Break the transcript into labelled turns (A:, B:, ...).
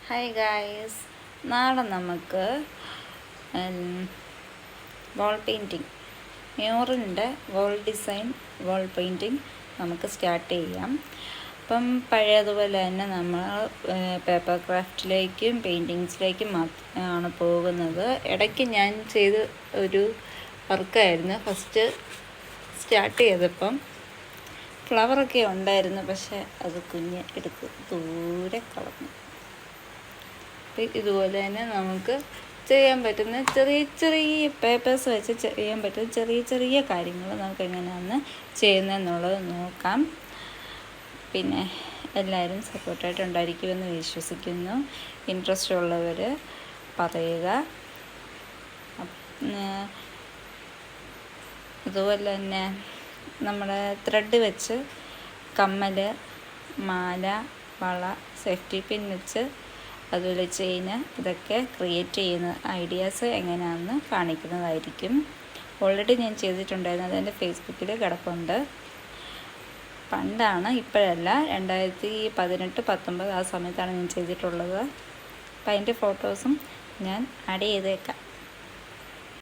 A: Hi guys, നാളെ നമുക്ക് വാൾ painting, മ്യൂറലിൻ്റെ വാൾ design, വാൾ painting നമുക്ക് സ്റ്റാർട്ട് ചെയ്യാം. അപ്പം പഴയതുപോലെ തന്നെ നമ്മൾ പേപ്പർ ക്രാഫ്റ്റിലേക്കും പെയിൻറ്റിങ്സിലേക്കും ആണ് പോകുന്നത്. ഇടയ്ക്ക് ഞാൻ ചെയ്ത ഒരു വർക്കായിരുന്നു ഫസ്റ്റ് സ്റ്റാർട്ട് ചെയ്തപ്പം. ഫ്ലവറൊക്കെ ഉണ്ടായിരുന്നു, പക്ഷേ അത് കുഞ്ഞ് എടുത്ത് ദൂരെ കളഞ്ഞു. ഇതുപോലെ തന്നെ നമുക്ക് ചെയ്യാൻ പറ്റുന്ന ചെറിയ ചെറിയ പേപ്പേഴ്സ് വെച്ച് ചെയ്യാൻ പറ്റുന്ന ചെറിയ ചെറിയ കാര്യങ്ങൾ നമുക്ക് എങ്ങനെയാണ് ചെയ്യുന്നതെന്നുള്ളത് നോക്കാം. പിന്നെ എല്ലാവരും സപ്പോർട്ടായിട്ട് ഉണ്ടായിരിക്കുമെന്ന് വിശ്വസിക്കുന്നു. ഇൻട്രസ്റ്റ് ഉള്ളവർ പറയുക. അതുപോലെ തന്നെ നമ്മുടെ ത്രെഡ് വെച്ച് കമ്മൽ, മാല, വള, സേഫ്റ്റി പിൻ വെച്ച് അതുപോലെ ചെയിന് ഇതൊക്കെ ക്രിയേറ്റ് ചെയ്യുന്ന ഐഡിയാസ് എങ്ങനെയാണെന്ന് കാണിക്കുന്നതായിരിക്കും. ഓൾറെഡി ഞാൻ ചെയ്തിട്ടുണ്ടായിരുന്നു, അതെൻ്റെ ഫേസ്ബുക്കിൽ കിടപ്പുണ്ട്. പണ്ടാണ്, ഇപ്പോഴല്ല. 2018-19 ആ സമയത്താണ് ഞാൻ ചെയ്തിട്ടുള്ളത്. അപ്പം അതിൻ്റെ ഫോട്ടോസും ഞാൻ ആഡ് ചെയ്തേക്കാം.